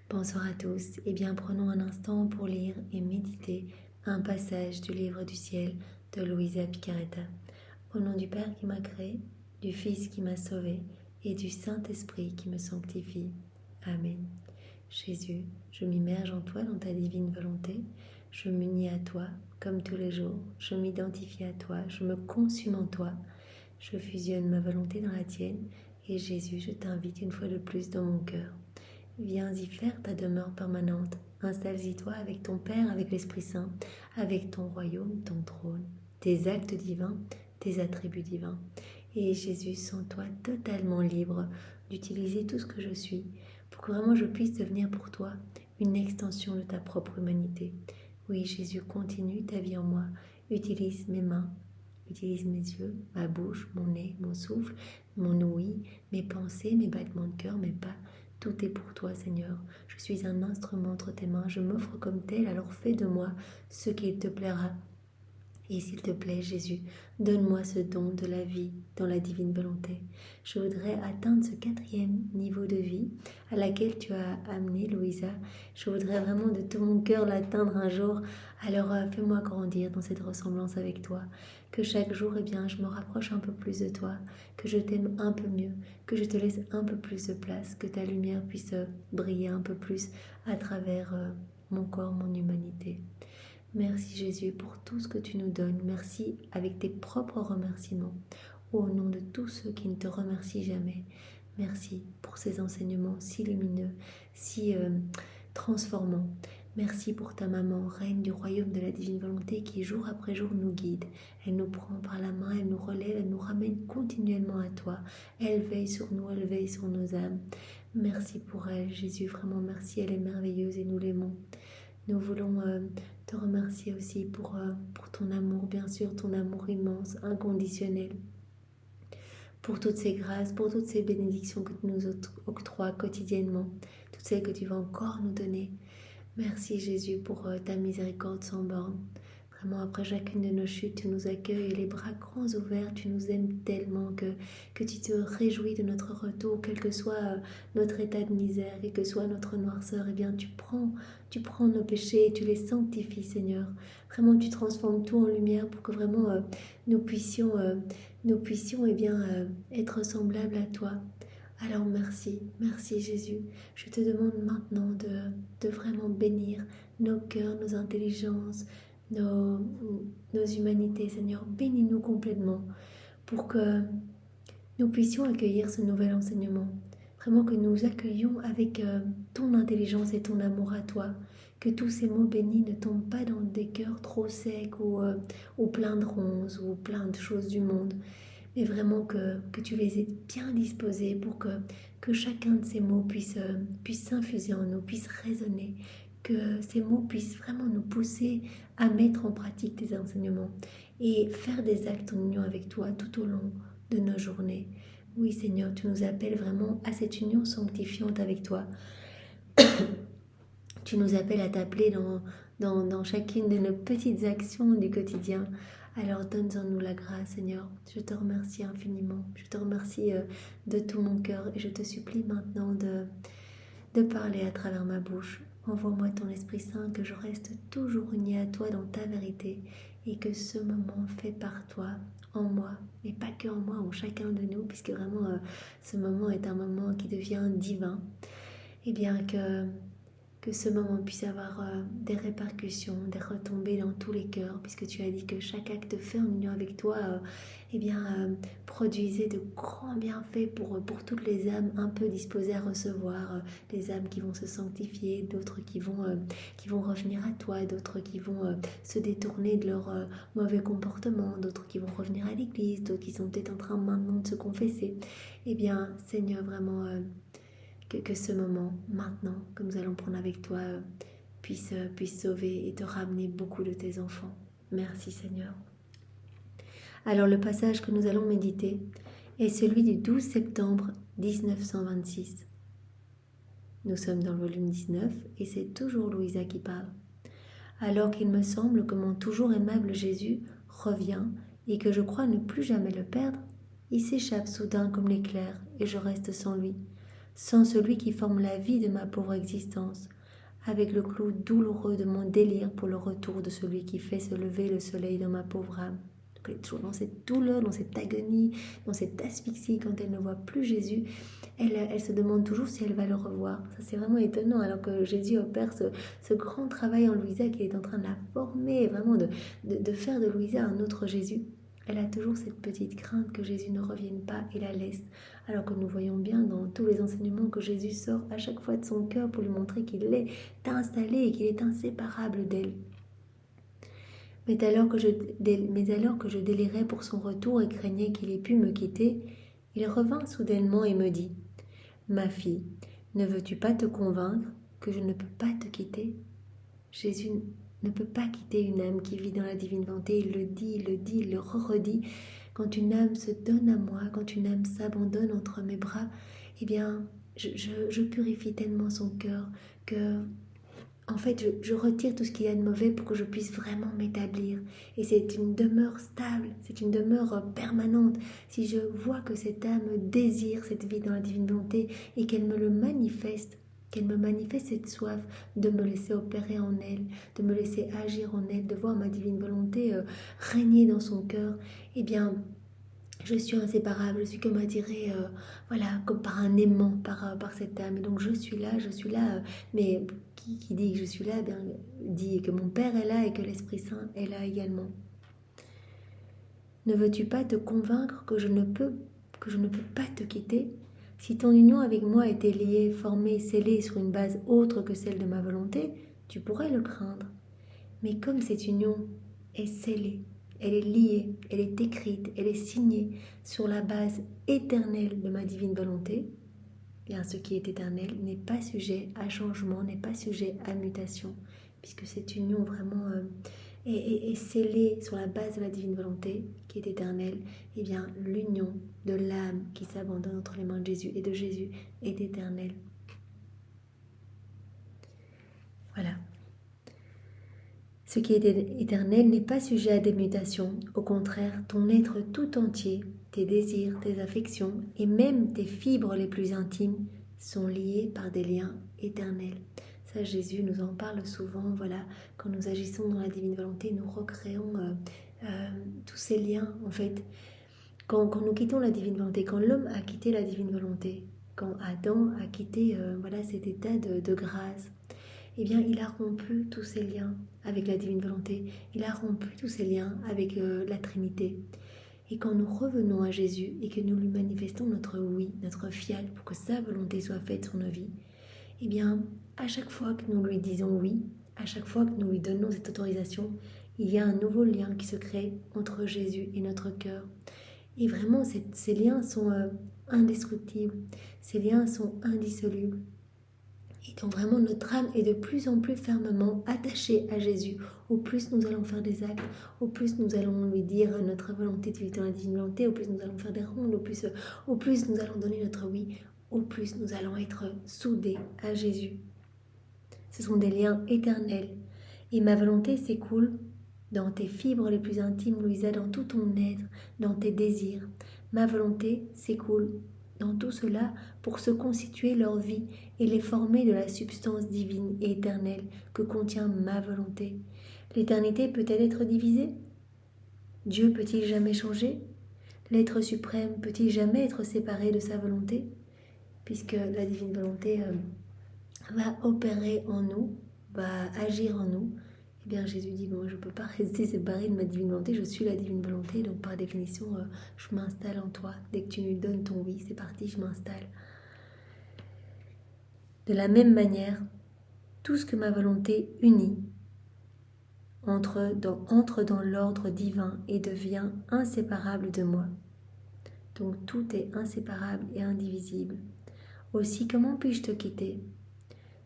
Bonsoir à tous. Prenons un instant pour lire et méditer un passage du livre du ciel de Luisa Piccarreta. Au nom du Père qui m'a créé, du Fils qui m'a sauvé et du Saint-Esprit qui me sanctifie. Amen. Jésus, je m'immerge en toi dans ta divine volonté. Je m'unis à toi comme tous les jours. Je m'identifie à toi. Je me consume en toi. Je fusionne ma volonté dans la tienne. Et Jésus, je t'invite une fois de plus dans mon cœur. Viens y faire ta demeure permanente. Installe-y toi avec ton Père, avec l'Esprit Saint, avec ton royaume, ton trône, tes actes divins, tes attributs divins. Et Jésus, sens-toi totalement libre d'utiliser tout ce que je suis pour que vraiment je puisse devenir pour toi une extension de ta propre humanité. Oui, Jésus, continue ta vie en moi. Utilise mes mains, utilise mes yeux, ma bouche, mon nez, mon souffle, mon ouïe, mes pensées, mes battements de cœur, mes pas. Tout est pour toi, Seigneur. Je suis un instrument entre tes mains. Je m'offre comme tel, alors fais de moi ce qu'il te plaira. Et s'il te plaît, Jésus, donne-moi ce don de la vie dans la divine volonté. Je voudrais atteindre ce 4e niveau de vie à laquelle tu as amené Louisa. Je voudrais vraiment de tout mon cœur l'atteindre un jour. Alors fais-moi grandir dans cette ressemblance avec toi. Que chaque jour, je me rapproche un peu plus de toi. Que je t'aime un peu mieux. Que je te laisse un peu plus de place. Que ta lumière puisse briller un peu plus à travers mon corps, mon humanité. Merci Jésus pour tout ce que tu nous donnes. Merci avec tes propres remerciements. Au nom de tous ceux qui ne te remercient jamais. Merci pour ces enseignements si lumineux, si transformants. Merci pour ta maman, reine du royaume de la divine volonté qui jour après jour nous guide. Elle nous prend par la main, elle nous relève, elle nous ramène continuellement à toi. Elle veille sur nous, elle veille sur nos âmes. Merci pour elle, Jésus, vraiment merci, elle est merveilleuse et nous l'aimons. Nous voulons te remercier aussi pour ton amour, bien sûr, ton amour immense, inconditionnel, pour toutes ces grâces, pour toutes ces bénédictions que tu nous octroies quotidiennement, toutes celles que tu vas encore nous donner. Merci Jésus pour ta miséricorde sans borne. Vraiment, après chacune de nos chutes, tu nous accueilles les bras grands ouverts, tu nous aimes tellement que tu te réjouis de notre retour, quel que soit notre état de misère, quelle que soit notre noirceur, tu prends nos péchés et tu les sanctifies, Seigneur. Vraiment, tu transformes tout en lumière pour que vraiment nous puissions être semblables à toi. Alors merci Jésus. Je te demande maintenant de vraiment bénir nos cœurs, nos intelligences, nos humanités, Seigneur. Bénis-nous complètement pour que nous puissions accueillir ce nouvel enseignement. Vraiment que nous accueillions avec ton intelligence et ton amour à toi. Que tous ces mots bénis ne tombent pas dans des cœurs trop secs ou pleins de ronces ou pleins de choses du monde. Mais vraiment que tu les aies bien disposés pour que chacun de ces mots puisse s'infuser en nous, puisse résonner, que ces mots puissent vraiment nous pousser à mettre en pratique tes enseignements et faire des actes en union avec toi tout au long de nos journées. Oui Seigneur, tu nous appelles vraiment à cette union sanctifiante avec toi. Tu nous appelles à t'appeler dans chacune de nos petites actions du quotidien. Alors donne-en-nous la grâce, Seigneur. Je te remercie infiniment. Je te remercie de tout mon cœur et je te supplie maintenant de parler à travers ma bouche. Envoie-moi ton Esprit Saint, que je reste toujours unie à toi dans ta vérité et que ce moment fait par toi, en moi, mais pas que en moi, en chacun de nous, puisque vraiment ce moment est un moment qui devient divin. Et bien que ce moment puisse avoir des répercussions, des retombées dans tous les cœurs, puisque tu as dit que chaque acte fait en union avec toi produisait de grands bienfaits pour toutes les âmes un peu disposées à recevoir, les âmes qui vont se sanctifier, d'autres qui vont revenir à toi, d'autres qui vont se détourner de leur mauvais comportement, d'autres qui vont revenir à l'église, d'autres qui sont peut-être en train maintenant de se confesser. Eh bien, Seigneur, vraiment... Que ce moment, maintenant, que nous allons prendre avec toi, puisse sauver et te ramener beaucoup de tes enfants. Merci Seigneur. Alors le passage que nous allons méditer est celui du 12 septembre 1926. Nous sommes dans le volume 19 et c'est toujours Louisa qui parle. Alors qu'il me semble que mon toujours aimable Jésus revient et que je crois ne plus jamais le perdre, il s'échappe soudain comme l'éclair et je reste sans lui. sans celui qui forme la vie de ma pauvre existence, avec le clou douloureux de mon délire pour le retour de celui qui fait se lever le soleil dans ma pauvre âme. Donc elle est toujours dans cette douleur, dans cette agonie, dans cette asphyxie quand elle ne voit plus Jésus. Elle se demande toujours si elle va le revoir. Ça, c'est vraiment étonnant, alors que Jésus opère ce grand travail en Louisa, qu'il est en train de la former, vraiment de faire de Louisa un autre Jésus. Elle a toujours cette petite crainte que Jésus ne revienne pas et la laisse, alors que nous voyons bien dans tous les enseignements que Jésus sort à chaque fois de son cœur pour lui montrer qu'il est installé et qu'il est inséparable d'elle. Mais alors que je délirais pour son retour et craignais qu'il ait pu me quitter, il revint soudainement et me dit : « Ma fille, ne veux-tu pas te convaincre que je ne peux pas te quitter ? » Jésus ne peut pas quitter une âme qui vit dans la divine volonté. Il le dit, il le redit. Quand une âme se donne à moi, quand une âme s'abandonne entre mes bras, eh bien, je purifie tellement son cœur que, en fait, je retire tout ce qu'il y a de mauvais pour que je puisse vraiment m'établir. Et c'est une demeure stable, c'est une demeure permanente. Si je vois que cette âme désire cette vie dans la divine volonté et qu'elle me le manifeste, qu'elle me manifeste cette soif de me laisser opérer en elle, de me laisser agir en elle, de voir ma divine volonté régner dans son cœur, eh bien, je suis inséparable, je suis comme attirée, voilà, comme par un aimant, par cette âme. Et donc je suis là, mais qui dit que je suis là, eh bien, dit que mon Père est là et que l'Esprit Saint est là également. Ne veux-tu pas te convaincre que je ne peux pas te quitter ? Si ton union avec moi était liée, formée, scellée sur une base autre que celle de ma volonté, tu pourrais le craindre. Mais comme cette union est scellée, elle est liée, elle est écrite, elle est signée sur la base éternelle de ma divine volonté, bien ce qui est éternel n'est pas sujet à changement, n'est pas sujet à mutation, puisque cette union vraiment est scellée sur la base de la divine volonté qui est éternelle. Eh bien, l'union de l'âme qui s'abandonne entre les mains de Jésus et de Jésus est éternelle. Voilà. Ce qui est éternel n'est pas sujet à des mutations. Au contraire, ton être tout entier, tes désirs, tes affections et même tes fibres les plus intimes sont liés par des liens éternels. Ça, Jésus nous en parle souvent. Voilà, quand nous agissons dans la divine volonté, nous recréons tous ces liens. En fait, quand nous quittons la divine volonté, quand l'homme a quitté la divine volonté, quand Adam a quitté voilà, cet état de grâce, eh bien, il a rompu tous ses liens avec la divine volonté. Il a rompu tous ses liens avec la Trinité. Et quand nous revenons à Jésus et que nous lui manifestons notre oui, notre fiat pour que sa volonté soit faite sur nos vies, eh bien, à chaque fois que nous lui disons oui, à chaque fois que nous lui donnons cette autorisation, il y a un nouveau lien qui se crée entre Jésus et notre cœur. Et vraiment, ces liens sont indestructibles. Ces liens sont indissolubles. Et donc vraiment, notre âme est de plus en plus fermement attachée à Jésus. Au plus nous allons faire des actes, au plus nous allons lui dire notre volonté de vivre dans la divine volonté, au plus nous allons faire des rondes, au plus nous allons donner notre oui, au plus nous allons être soudés à Jésus. Ce sont des liens éternels. Et ma volonté s'écoule dans tes fibres les plus intimes, Louisa, dans tout ton être, dans tes désirs. Ma volonté s'écoule dans tout cela pour se constituer leur vie et les former de la substance divine et éternelle que contient ma volonté. L'éternité peut-elle être divisée ? Dieu peut-il jamais changer ? L'être suprême peut-il jamais être séparé de sa volonté ? Puisque la divine volonté va opérer en nous, va agir en nous, eh bien Jésus dit, bon, je ne peux pas rester séparé de ma divine volonté, je suis la divine volonté, donc par définition, je m'installe en toi. Dès que tu nous donnes ton oui, c'est parti, je m'installe. De la même manière, tout ce que ma volonté unit entre dans l'ordre divin et devient inséparable de moi. Donc tout est inséparable et indivisible. Aussi, comment puis-je te quitter ?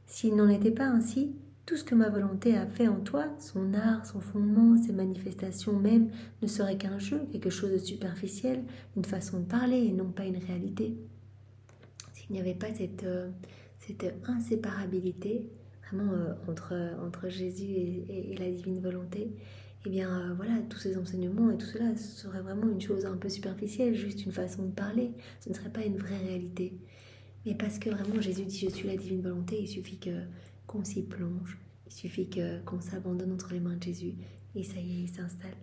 S'il n'en était pas ainsi, tout ce que ma volonté a fait en toi, son art, son fondement, ses manifestations même, ne serait qu'un jeu, quelque chose de superficiel, une façon de parler et non pas une réalité. S'il n'y avait pas cette inséparabilité vraiment entre Jésus et la divine volonté, eh bien voilà, tous ces enseignements et tout cela serait vraiment une chose un peu superficielle, juste une façon de parler, ce ne serait pas une vraie réalité. mais parce que vraiment Jésus dit je suis la divine volonté, il suffit qu'on s'y plonge, il suffit qu'on s'abandonne entre les mains de Jésus et ça y est, il s'installe.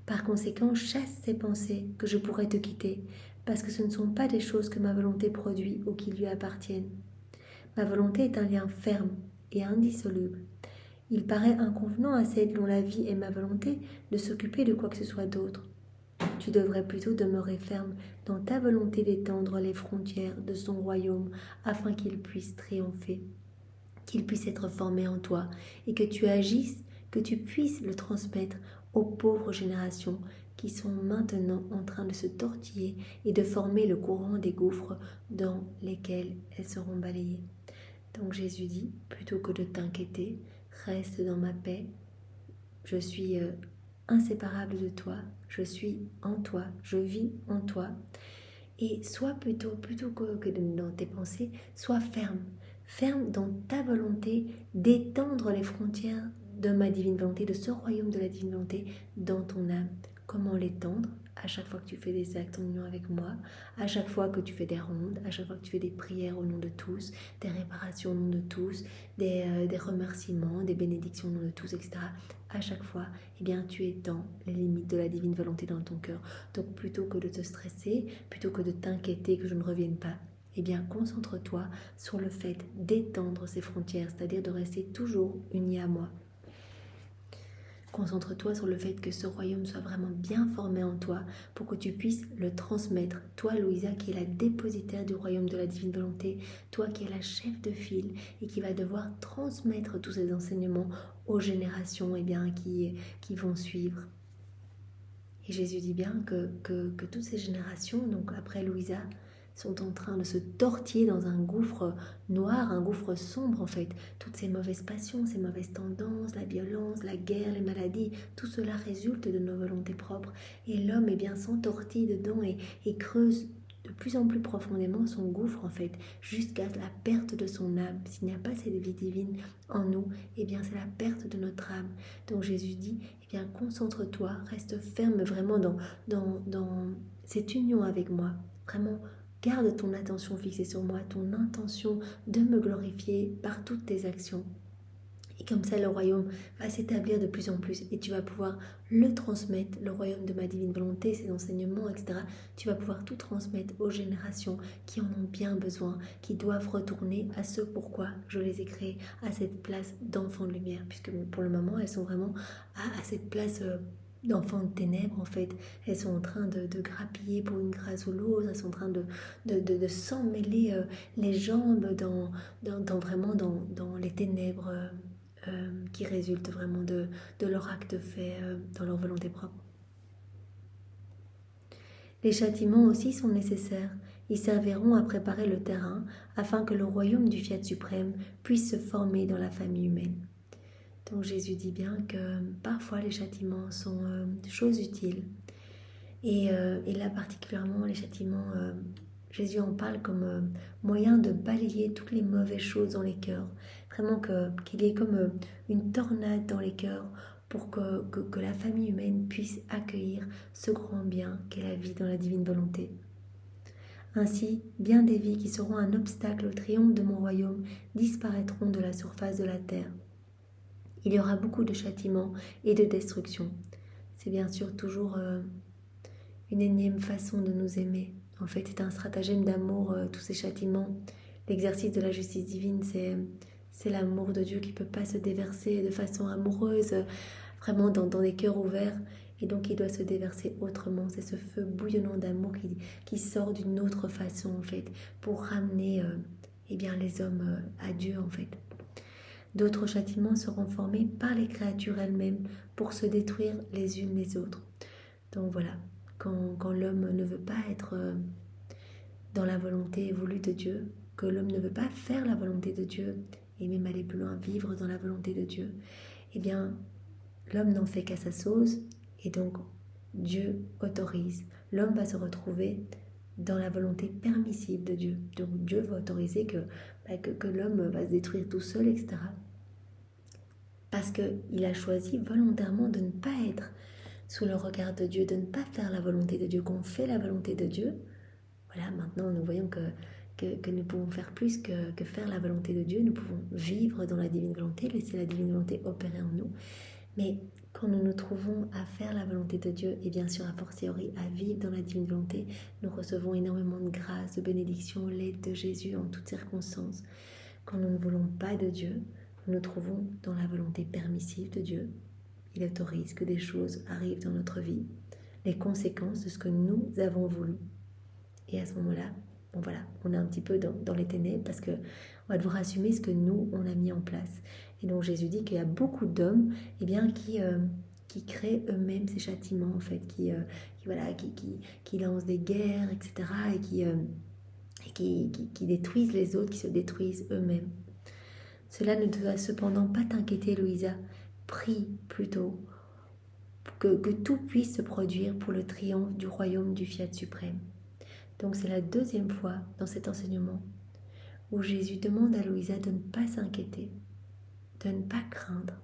Par conséquent, chasse ces pensées que je pourrais te quitter, parce que ce ne sont pas des choses que ma volonté produit ou qui lui appartiennent. Ma volonté est un lien ferme et indissoluble. Il paraît inconvenant à celle dont la vie est ma volonté de s'occuper de quoi que ce soit d'autre. Tu devrais plutôt demeurer ferme dans ta volonté d'étendre les frontières de son royaume afin qu'il puisse triompher, qu'il puisse être formé en toi et que tu agisses, que tu puisses le transmettre aux pauvres générations qui sont maintenant en train de se tortiller et de former le courant des gouffres dans lesquels elles seront balayées. Donc Jésus dit, plutôt que de t'inquiéter, reste dans ma paix, je suis inséparable de toi, je suis en toi, je vis en toi. Et sois plutôt que dans tes pensées, sois ferme dans ta volonté d'étendre les frontières de ma divine volonté, de ce royaume de la divine volonté dans ton âme. Comment l'étendre? À chaque fois que tu fais des actes en union avec moi, à chaque fois que tu fais des rondes, à chaque fois que tu fais des prières au nom de tous, des réparations au nom de tous, des remerciements, des bénédictions au nom de tous, etc. À chaque fois, eh bien, tu étends les limites de la divine volonté dans ton cœur. Donc plutôt que de te stresser, plutôt que de t'inquiéter que je ne revienne pas, eh bien, concentre-toi sur le fait d'étendre ces frontières, c'est-à-dire de rester toujours uni à moi. Concentre-toi sur le fait que ce royaume soit vraiment bien formé en toi pour que tu puisses le transmettre. Toi, Louisa, qui est la dépositaire du royaume de la divine volonté, toi qui es la chef de file et qui va devoir transmettre tous ces enseignements aux générations qui vont suivre. Et Jésus dit bien que toutes ces générations, donc après Louisa, sont en train de se tortiller dans un gouffre noir, un gouffre sombre en fait. Toutes ces mauvaises passions, ces mauvaises tendances, la violence, la guerre, les maladies, tout cela résulte de nos volontés propres. Et l'homme s'entortille dedans et creuse de plus en plus profondément son gouffre en fait, jusqu'à la perte de son âme. S'il n'y a pas cette vie divine en nous, c'est la perte de notre âme. Donc Jésus dit, concentre-toi, reste ferme vraiment dans cette union avec moi. Vraiment, garde ton attention fixée sur moi, ton intention de me glorifier par toutes tes actions. Et comme ça, le royaume va s'établir de plus en plus et tu vas pouvoir le transmettre, le royaume de ma divine volonté, ses enseignements, etc. Tu vas pouvoir tout transmettre aux générations qui en ont bien besoin, qui doivent retourner à ce pourquoi je les ai créés, à cette place d'enfants de lumière, puisque pour le moment, elles sont vraiment à cette place d'enfants de ténèbres en fait. Elles sont en train de grappiller pour une grâce ou l'autre, elles sont en train de s'emmêler les jambes dans les ténèbres qui résultent vraiment de leur acte fait dans leur volonté propre. Les châtiments aussi sont nécessaires. Ils serviront à préparer le terrain afin que le royaume du Fiat suprême puisse se former dans la famille humaine. Donc Jésus dit bien que parfois les châtiments sont des choses utiles. Et là particulièrement les châtiments, Jésus en parle comme moyen de balayer toutes les mauvaises choses dans les cœurs. Vraiment qu'il y ait comme une tornade dans les cœurs pour que la famille humaine puisse accueillir ce grand bien qu'est la vie dans la divine volonté. Ainsi, bien des vies qui seront un obstacle au triomphe de mon royaume disparaîtront de la surface de la terre. Il y aura beaucoup de châtiments et de destruction. C'est bien sûr toujours une énième façon de nous aimer. En fait, c'est un stratagème d'amour, tous ces châtiments. L'exercice de la justice divine, c'est l'amour de Dieu qui ne peut pas se déverser de façon amoureuse, vraiment dans des cœurs ouverts. Et donc, il doit se déverser autrement. C'est ce feu bouillonnant d'amour qui sort d'une autre façon, en fait, pour ramener les hommes à Dieu, en fait. D'autres châtiments seront formés par les créatures elles-mêmes pour se détruire les unes les autres. Donc voilà, quand l'homme ne veut pas être dans la volonté voulue de Dieu, que l'homme ne veut pas faire la volonté de Dieu, et même aller plus loin, vivre dans la volonté de Dieu, l'homme n'en fait qu'à sa sauce, et donc Dieu autorise. L'homme va se retrouver dans la volonté permissive de Dieu. Donc Dieu va autoriser que l'homme va se détruire tout seul, etc. Parce qu'il a choisi volontairement de ne pas être sous le regard de Dieu, de ne pas faire la volonté de Dieu. Qu'on fait la volonté de Dieu, voilà, maintenant nous voyons que nous pouvons faire plus que faire la volonté de Dieu. Nous pouvons vivre dans la divine volonté, laisser la divine volonté opérer en nous. Mais quand nous nous trouvons à faire la volonté de Dieu, et bien sûr a fortiori à vivre dans la divine volonté, nous recevons énormément de grâce, de bénédiction, l'aide de Jésus en toutes circonstances. Quand nous ne voulons pas de Dieu, nous nous trouvons dans la volonté permissive de Dieu. Il autorise que des choses arrivent dans notre vie, les conséquences de ce que nous avons voulu. Et à ce moment-là, bon voilà, on est un petit peu dans les ténèbres parce qu'on va devoir assumer ce que nous, on a mis en place. Et donc Jésus dit qu'il y a beaucoup d'hommes qui créent eux-mêmes ces châtiments, en fait, qui lancent des guerres, etc. et qui détruisent les autres, qui se détruisent eux-mêmes. Cela ne doit cependant pas t'inquiéter, Louisa. Prie plutôt que tout puisse se produire pour le triomphe du royaume du Fiat suprême. Donc c'est la deuxième fois dans cet enseignement où Jésus demande à Louisa de ne pas s'inquiéter, de ne pas craindre.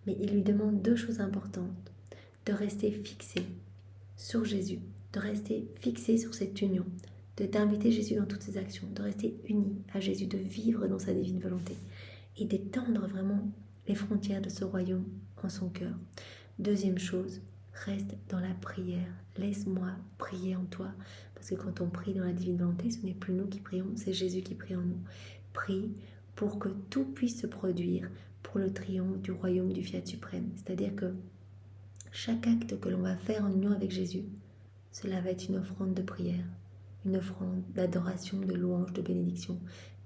Mais il lui demande deux choses importantes, de rester fixé sur Jésus, de rester fixé sur cette union, de t'inviter Jésus dans toutes ses actions, de rester uni à Jésus, de vivre dans sa divine volonté et d'étendre vraiment les frontières de ce royaume en son cœur. Deuxième chose, reste dans la prière. Laisse-moi prier en toi. Parce que quand on prie dans la divine volonté, ce n'est plus nous qui prions, c'est Jésus qui prie en nous. Prie pour que tout puisse se produire pour le triomphe du royaume du Fiat suprême. C'est-à-dire que chaque acte que l'on va faire en union avec Jésus, cela va être une offrande de prière, une offrande d'adoration, de louange, de bénédiction.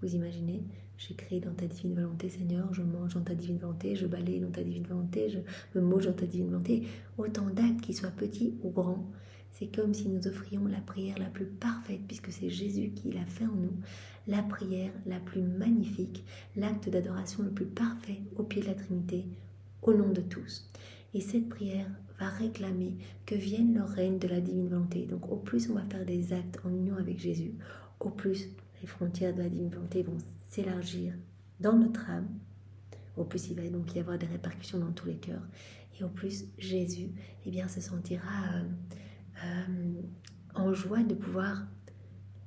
Vous imaginez, j'écris dans ta divine volonté, Seigneur, je mange dans ta divine volonté, je balaye dans ta divine volonté, je me mouche dans ta divine volonté. Autant d'actes, qu'ils soient petits ou grands, c'est comme si nous offrions la prière la plus parfaite, puisque c'est Jésus qui l'a fait en nous, la prière la plus magnifique, l'acte d'adoration le plus parfait au pied de la Trinité, au nom de tous. Et cette prière va réclamer que vienne le règne de la divine volonté. Donc au plus on va faire des actes en union avec Jésus, au plus les frontières de la divine volonté vont s'élargir dans notre âme, au plus il va donc y avoir des répercussions dans tous les cœurs, et au plus Jésus se sentira en joie de pouvoir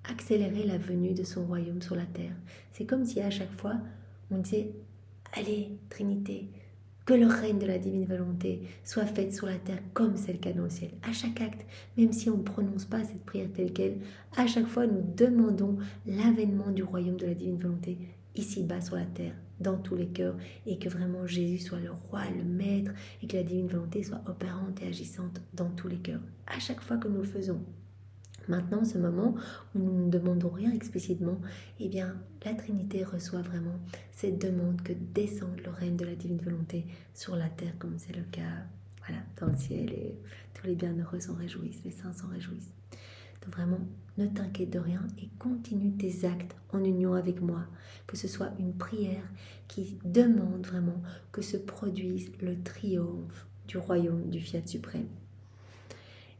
accélérer la venue de son royaume sur la terre. C'est comme si à chaque fois on disait « Allez, Trinité, que le règne de la divine volonté soit fait sur la terre comme c'est le cas dans le ciel. » À chaque acte, même si on ne prononce pas cette prière telle qu'elle, à chaque fois nous demandons l'avènement du royaume de la divine volonté ici-bas sur la terre, dans tous les cœurs, et que vraiment Jésus soit le roi, le maître, et que la divine volonté soit opérante et agissante dans tous les cœurs. À chaque fois que nous le faisons. Maintenant, ce moment où nous ne demandons rien explicitement, la Trinité reçoit vraiment cette demande que descende le règne de la divine volonté sur la terre, comme c'est le cas dans le ciel, et tous les bienheureux s'en réjouissent, les saints s'en réjouissent. Donc vraiment, ne t'inquiète de rien et continue tes actes en union avec moi, que ce soit une prière qui demande vraiment que se produise le triomphe du royaume du Fiat suprême.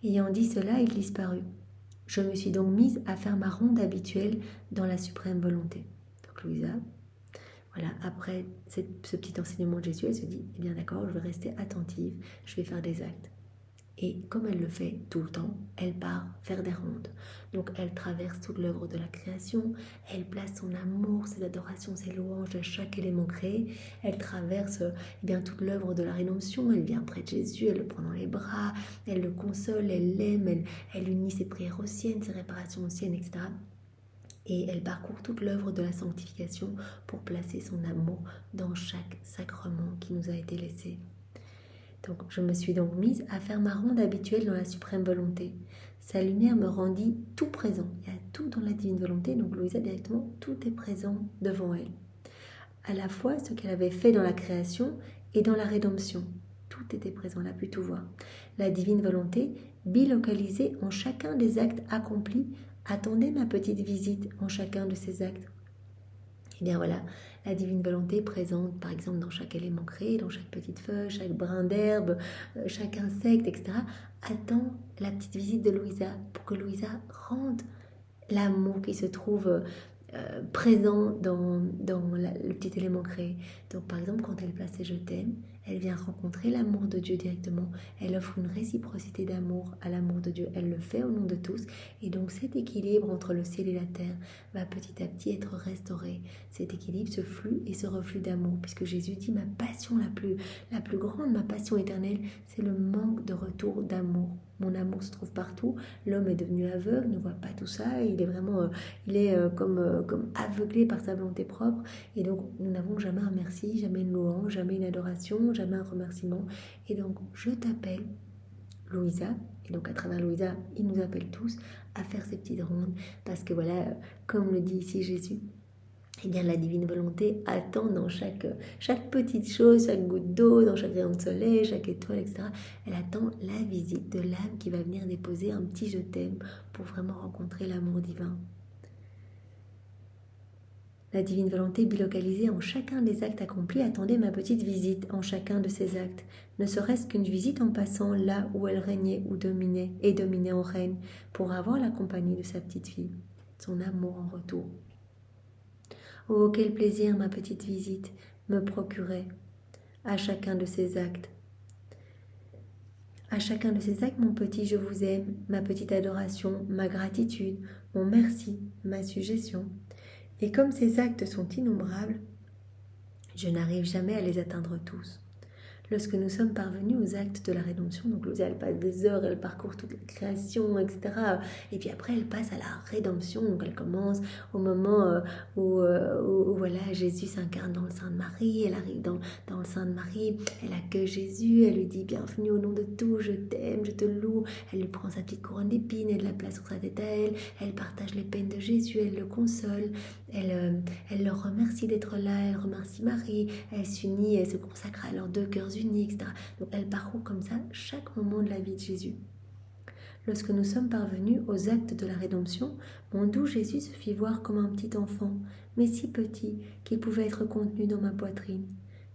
Ayant dit cela, il disparut. Je me suis donc mise à faire ma ronde habituelle dans la suprême volonté. Donc Louisa, après ce petit enseignement de Jésus, elle se dit, d'accord, je vais rester attentive, je vais faire des actes. Et comme elle le fait tout le temps, elle part faire des rondes. Donc elle traverse toute l'œuvre de la création, elle place son amour, ses adorations, ses louanges à chaque élément créé. Elle traverse toute l'œuvre de la rédemption, elle vient près de Jésus, elle le prend dans les bras, elle le console, elle l'aime, elle unit ses prières aux siennes, ses réparations aux siennes, etc. Et elle parcourt toute l'œuvre de la sanctification pour placer son amour dans chaque sacrement qui nous a été laissé. Donc, je me suis donc mise à faire ma ronde habituelle dans la suprême volonté. Sa lumière me rendit tout présent. Il y a tout dans la divine volonté, donc Louisa, directement, tout est présent devant elle. À la fois ce qu'elle avait fait dans la création et dans la rédemption. Tout était présent, elle a pu tout voir. La divine volonté, bilocalisée en chacun des actes accomplis, attendait ma petite visite en chacun de ces actes. La divine volonté présente par exemple dans chaque élément créé, dans chaque petite feuille, chaque brin d'herbe, chaque insecte, etc. attend la petite visite de Louisa pour que Louisa rende l'amour qui se trouve présent dans le petit élément créé. Donc par exemple, quand elle place ses je t'aime, elle vient rencontrer l'amour de Dieu directement. Elle offre une réciprocité d'amour à l'amour de Dieu. Elle le fait au nom de tous. Et donc cet équilibre entre le ciel et la terre va petit à petit être restauré. Cet équilibre, ce flux et ce reflux d'amour. Puisque Jésus dit, ma passion la plus grande, ma passion éternelle, c'est le manque de retour d'amour. Mon amour se trouve partout. L'homme est devenu aveugle, ne voit pas tout ça. Il est vraiment, comme aveuglé par sa volonté propre. Et donc, nous n'avons jamais un merci, jamais une louange, jamais une adoration, jamais un remerciement. Et donc, je t'appelle, Louisa. Et donc, à travers Louisa, il nous appelle tous à faire ces petites rondes. Parce que voilà, comme le dit ici Jésus, eh bien, la divine volonté attend dans chaque petite chose, chaque goutte d'eau, dans chaque rayon de soleil, chaque étoile, etc. Elle attend la visite de l'âme qui va venir déposer un petit je t'aime pour vraiment rencontrer l'amour divin. La divine volonté bilocalisée en chacun des actes accomplis attendait ma petite visite en chacun de ces actes, ne serait-ce qu'une visite en passant là où elle régnait ou dominait et dominait en reine, pour avoir la compagnie de sa petite fille, son amour en retour. Oh, quel plaisir ma petite visite me procurait à chacun de ces actes. À chacun de ces actes, mon petit je vous aime, ma petite adoration, ma gratitude, mon merci, ma suggestion. Et comme ces actes sont innombrables, je n'arrive jamais à les atteindre tous. Lorsque nous sommes parvenus aux actes de la rédemption, donc Louisa, elle passe des heures, elle parcourt toute la création, etc. Et puis après, elle passe à la rédemption, donc elle commence au moment où voilà, Jésus s'incarne dans le sein de Marie, elle arrive dans le sein de Marie, elle accueille Jésus, elle lui dit « Bienvenue au nom de tout, je t'aime, je te loue ». Elle lui prend sa petite couronne d'épines, elle la place sur sa tête à elle partage les peines de Jésus, elle le console, elle le remercie d'être là, elle remercie Marie, elle s'unit, elle se consacre à leurs deux cœurs unis, etc. Donc elle parcourt comme ça chaque moment de la vie de Jésus. Lorsque nous sommes parvenus aux actes de la rédemption, mon doux Jésus se fit voir comme un petit enfant, mais si petit qu'il pouvait être contenu dans ma poitrine.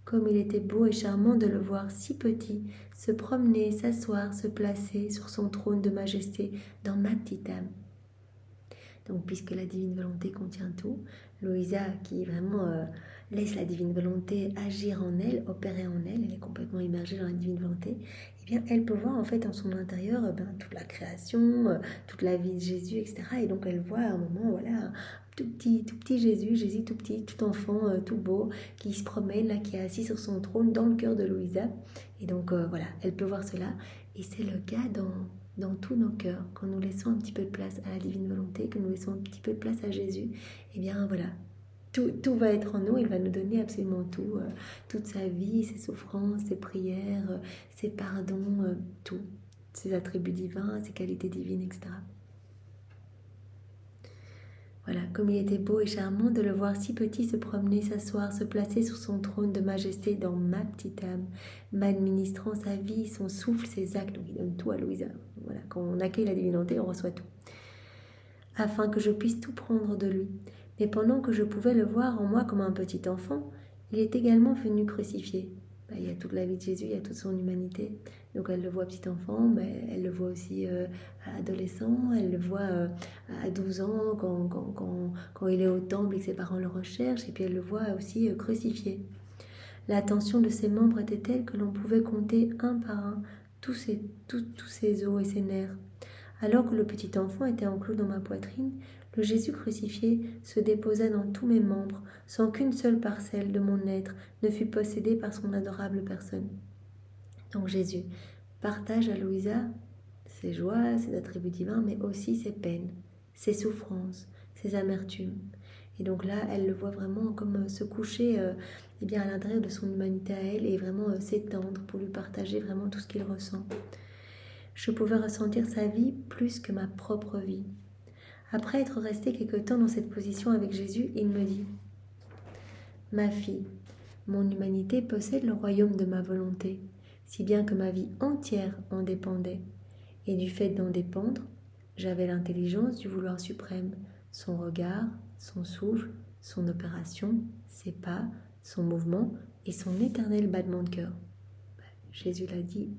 Comme il était beau et charmant de le voir si petit, se promener, s'asseoir, se placer sur son trône de majesté dans ma petite âme. Donc, puisque la divine volonté contient tout, Louisa, qui vraiment laisse la divine volonté agir en elle, opérer en elle, elle est complètement immergée dans la divine volonté, eh bien, elle peut voir en fait en son intérieur toute la création, toute la vie de Jésus, etc. Et donc, elle voit à un moment, voilà, tout petit Jésus tout petit, tout enfant, tout beau, qui se promène, là, qui est assis sur son trône dans le cœur de Louisa. Et donc, voilà, elle peut voir cela. Et c'est le cas dans tous nos cœurs, quand nous laissons un petit peu de place à la divine volonté, que nous laissons un petit peu de place à Jésus, eh bien voilà, tout va être en nous, il va nous donner absolument tout, toute sa vie, ses souffrances, ses prières, ses pardons, tout, ses attributs divins, ses qualités divines, etc. Voilà, comme il était beau et charmant de le voir si petit se promener, s'asseoir, se placer sur son trône de majesté dans ma petite âme, m'administrant sa vie, son souffle, ses actes. Donc il donne tout à Louisa. Voilà, quand on accueille la divinité, on reçoit tout. Afin que je puisse tout prendre de lui. Mais pendant que je pouvais le voir en moi comme un petit enfant, il est également venu crucifié. Il y a toute la vie de Jésus, il y a toute son humanité. Donc elle le voit petit enfant, mais elle le voit aussi adolescent, elle le voit à 12 ans quand il est au temple et que ses parents le recherchent, et puis elle le voit aussi crucifié. La tension de ses membres était telle que l'on pouvait compter un par un tous ses os et ses nerfs. Alors que le petit enfant était enclos dans ma poitrine, le Jésus crucifié se déposa dans tous mes membres, sans qu'une seule parcelle de mon être ne fût possédée par son adorable personne. Donc Jésus partage à Louisa ses joies, ses attributs divins, mais aussi ses peines, ses souffrances, ses amertumes. Et donc là, elle le voit vraiment comme se coucher à l'intérieur de son humanité à elle et vraiment s'étendre pour lui partager vraiment tout ce qu'il ressent. Je pouvais ressentir sa vie plus que ma propre vie. Après être resté quelque temps dans cette position avec Jésus, il me dit « Ma fille, mon humanité possède le royaume de ma volonté, si bien que ma vie entière en dépendait. Et du fait d'en dépendre, j'avais l'intelligence du vouloir suprême, son regard, son souffle, son opération, ses pas, son mouvement et son éternel battement de cœur. » Jésus l'a dit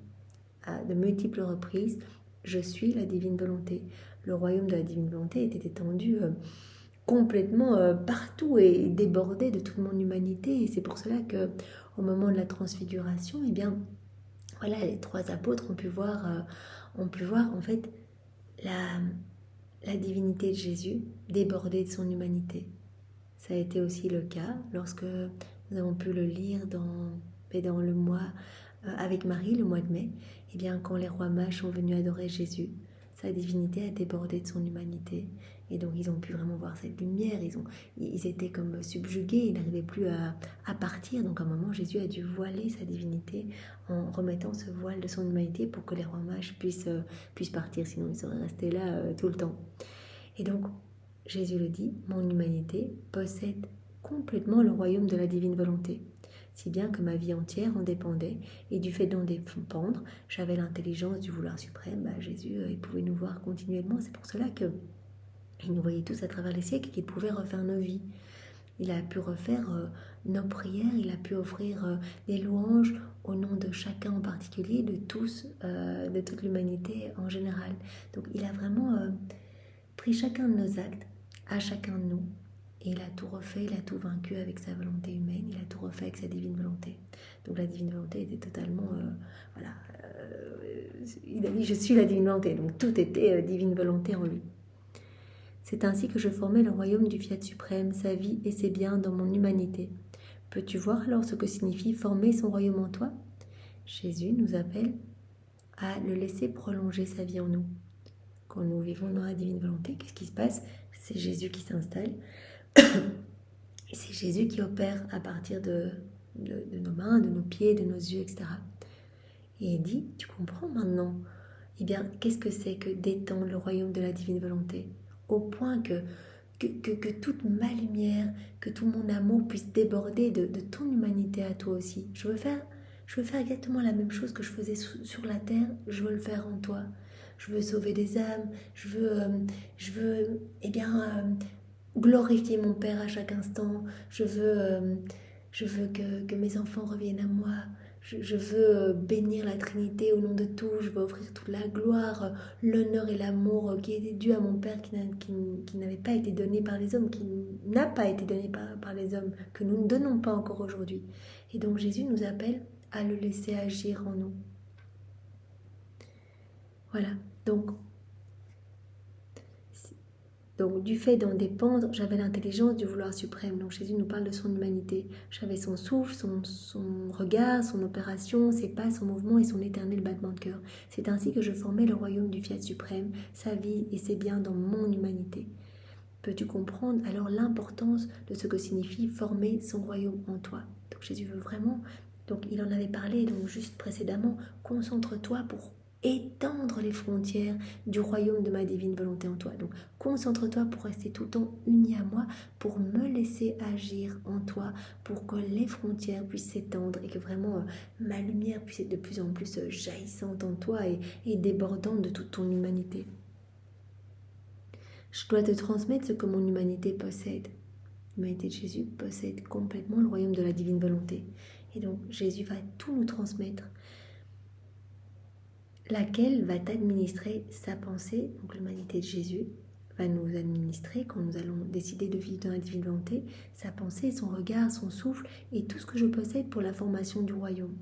à de multiples reprises, je suis la divine volonté. Le royaume de la divine volonté était étendu complètement partout et débordé de toute mon humanité. Et c'est pour cela que au moment de la transfiguration, eh bien, voilà, les trois apôtres ont pu voir en fait la, la divinité de Jésus déborder de son humanité. Ça a été aussi le cas lorsque nous avons pu le lire dans le mois avec Marie, le mois de mai. Eh bien, quand les rois mages sont venus adorer Jésus, sa divinité a débordé de son humanité. Et donc, ils ont pu vraiment voir cette lumière. Ils étaient comme subjugués, ils n'arrivaient plus à partir. Donc, à un moment, Jésus a dû voiler sa divinité en remettant ce voile de son humanité pour que les rois mages puissent partir. Sinon, ils seraient restés là tout le temps. Et donc, Jésus le dit, mon humanité possède complètement le royaume de la divine volonté. Si bien que ma vie entière en dépendait, et du fait d'en dépendre, j'avais l'intelligence du vouloir suprême. Jésus, il pouvait nous voir continuellement. C'est pour cela qu'il nous voyait tous à travers les siècles et qu'il pouvait refaire nos vies. Il a pu refaire nos prières, il a pu offrir des louanges au nom de chacun en particulier, de tous, de toute l'humanité en général. Donc il a vraiment pris chacun de nos actes, à chacun de nous, et il a tout refait, il a tout vaincu avec sa volonté humaine, il a tout refait avec sa divine volonté. Donc la divine volonté était totalement, il a dit je suis la divine volonté, donc tout était divine volonté en lui. C'est ainsi que je formais le royaume du Fiat suprême, sa vie et ses biens dans mon humanité. Peux-tu voir alors ce que signifie former son royaume en toi? Jésus nous appelle à le laisser prolonger sa vie en nous. Quand nous vivons dans la divine volonté, qu'est-ce qui se passe? C'est Jésus qui s'installe. Et c'est Jésus qui opère à partir de nos mains, de nos pieds, de nos yeux, etc. Et il dit, tu comprends maintenant? Eh bien, qu'est-ce que c'est que d'étendre le royaume de la divine volonté? Au point que toute ma lumière, que tout mon amour puisse déborder de ton humanité à toi aussi. Je veux faire exactement la même chose que je faisais sur la terre, je veux le faire en toi. Je veux sauver des âmes, je veux glorifier mon Père à chaque instant, je veux que mes enfants reviennent à moi, je veux bénir la Trinité au nom de tout, je veux offrir toute la gloire, l'honneur et l'amour qui était dû à mon Père qui n'avait pas été donné par les hommes, qui n'a pas été donné par les hommes, que nous ne donnons pas encore aujourd'hui. Et donc Jésus nous appelle à le laisser agir en nous. Voilà, donc du fait d'en dépendre, j'avais l'intelligence du vouloir suprême. Donc Jésus nous parle de son humanité. J'avais son souffle, son regard, son opération, ses pas, son mouvement et son éternel battement de cœur. C'est ainsi que je formais le royaume du Fiat suprême, sa vie et ses biens dans mon humanité. Peux-tu comprendre alors l'importance de ce que signifie former son royaume en toi? Donc Jésus veut vraiment, donc il en avait parlé donc juste précédemment, concentre-toi pour étendre les frontières du royaume de ma divine volonté en toi. Donc concentre-toi pour rester tout le temps uni à moi, pour me laisser agir en toi, pour que les frontières puissent s'étendre et que vraiment ma lumière puisse être de plus en plus jaillissante en toi et débordante de toute ton humanité. Je dois te transmettre ce que mon humanité possède. L'humanité de Jésus possède complètement le royaume de la divine volonté. Et donc Jésus va tout nous transmettre, laquelle va t'administrer sa pensée. Donc l'humanité de Jésus va nous administrer, quand nous allons décider de vivre dans la divine volonté, sa pensée, son regard, son souffle et tout ce que je possède pour la formation du royaume.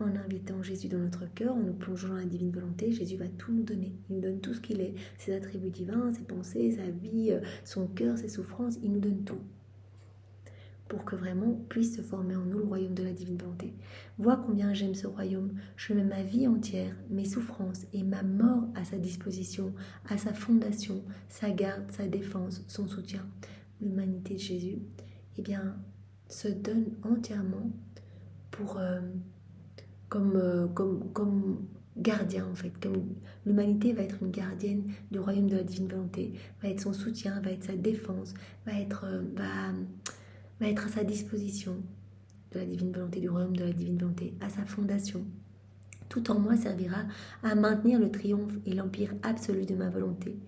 En invitant Jésus dans notre cœur, en nous plongeant dans la divine volonté, Jésus va tout nous donner. Il nous donne tout ce qu'il est, ses attributs divins, ses pensées, sa vie, son cœur, ses souffrances, il nous donne tout. Pour que vraiment puisse se former en nous le royaume de la divine volonté. Vois combien j'aime ce royaume. Je mets ma vie entière, mes souffrances et ma mort à sa disposition, à sa fondation, sa garde, sa défense, son soutien. L'humanité de Jésus, se donne entièrement pour... comme gardien en fait, comme l'humanité va être une gardienne du royaume de la divine volonté, va être son soutien, va être sa défense, va être à sa disposition de la divine volonté, du royaume de la divine volonté, à sa fondation. Tout en moi servira à maintenir le triomphe et l'empire absolu de ma volonté.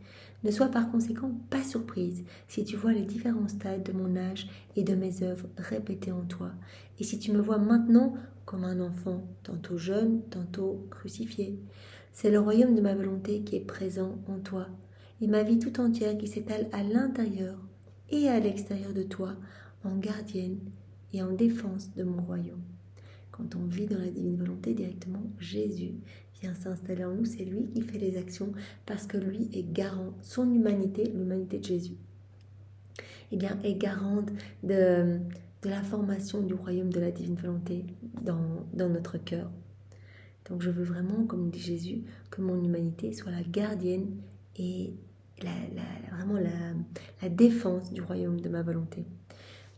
Ne sois par conséquent pas surprise si tu vois les différents stades de mon âge et de mes œuvres répétées en toi, et si tu me vois maintenant comme un enfant, tantôt jeune, tantôt crucifié. C'est le royaume de ma volonté qui est présent en toi, et ma vie tout entière qui s'étale à l'intérieur et à l'extérieur de toi, en gardienne et en défense de mon royaume. Quand on vit dans la divine volonté directement, Jésus vient s'installer en nous, c'est lui qui fait les actions parce que lui est garant, son humanité, l'humanité de Jésus, est garante de la formation du royaume de la divine volonté dans notre cœur. Donc je veux vraiment, comme dit Jésus, que mon humanité soit la gardienne et vraiment la défense du royaume de ma volonté.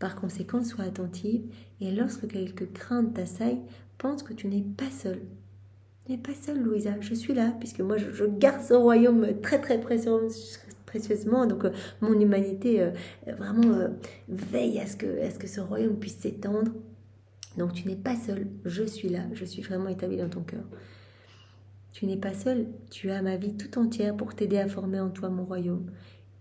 Par conséquent, sois attentive et lorsque quelques craintes t'assaillent, pense que tu n'es pas seule. Tu n'es pas seule, Louisa. Je suis là, puisque moi, je garde ce royaume très, très précieusement. Donc, mon humanité vraiment veille à ce que ce royaume puisse s'étendre. Donc, tu n'es pas seule. Je suis là. Je suis vraiment établie dans ton cœur. Tu n'es pas seule. Tu as ma vie tout entière pour t'aider à former en toi mon royaume.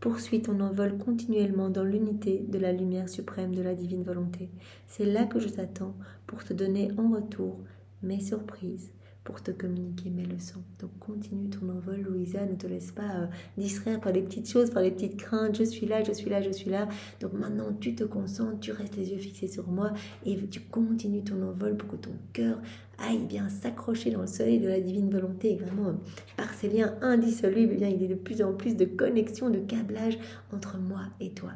Poursuis ton envol continuellement dans l'unité de la lumière suprême de la divine volonté. C'est là que je t'attends pour te donner en retour mes surprises, pour te communiquer mes leçons. Donc continue ton envol, Louisa, ne te laisse pas distraire par les petites choses, par les petites craintes. Je suis là, je suis là, je suis là. Donc maintenant, tu te concentres, tu restes les yeux fixés sur moi et tu continues ton envol pour que ton cœur aille bien s'accrocher dans le soleil de la divine volonté. Et vraiment, par ces liens indissolubles, eh bien, il y a de plus en plus de connexion, de câblage entre moi et toi.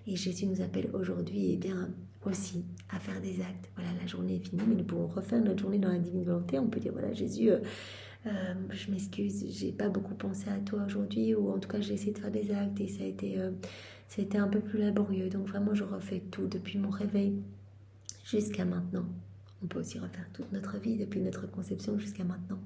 Et Jésus nous appelle aujourd'hui, bien, aussi à faire des actes. Voilà, la journée est finie, mais nous pouvons refaire notre journée dans la divine volonté. On peut dire, voilà, Jésus, je m'excuse, j'ai pas beaucoup pensé à toi aujourd'hui, ou en tout cas, j'ai essayé de faire des actes et ça a été un peu plus laborieux. Donc vraiment, je refais tout depuis mon réveil jusqu'à maintenant. On peut aussi refaire toute notre vie depuis notre conception jusqu'à maintenant.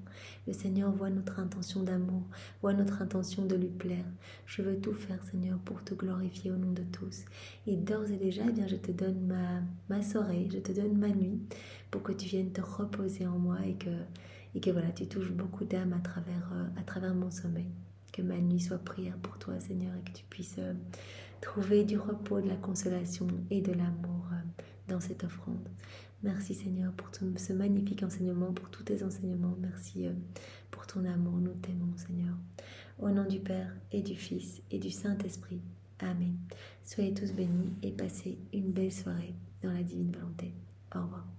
Le Seigneur voit notre intention d'amour, voit notre intention de lui plaire. Je veux tout faire, Seigneur, pour te glorifier au nom de tous. Et d'ores et déjà, eh bien, je te donne ma soirée, je te donne ma nuit pour que tu viennes te reposer en moi et que voilà, tu touches beaucoup d'âmes à travers mon sommeil. Que ma nuit soit prière pour toi, Seigneur, et que tu puisses trouver du repos, de la consolation et de l'amour dans cette offrande. Merci Seigneur pour ce magnifique enseignement, pour tous tes enseignements. Merci pour ton amour. Nous t'aimons Seigneur. Au nom du Père et du Fils et du Saint-Esprit. Amen. Soyez tous bénis et passez une belle soirée dans la divine volonté. Au revoir.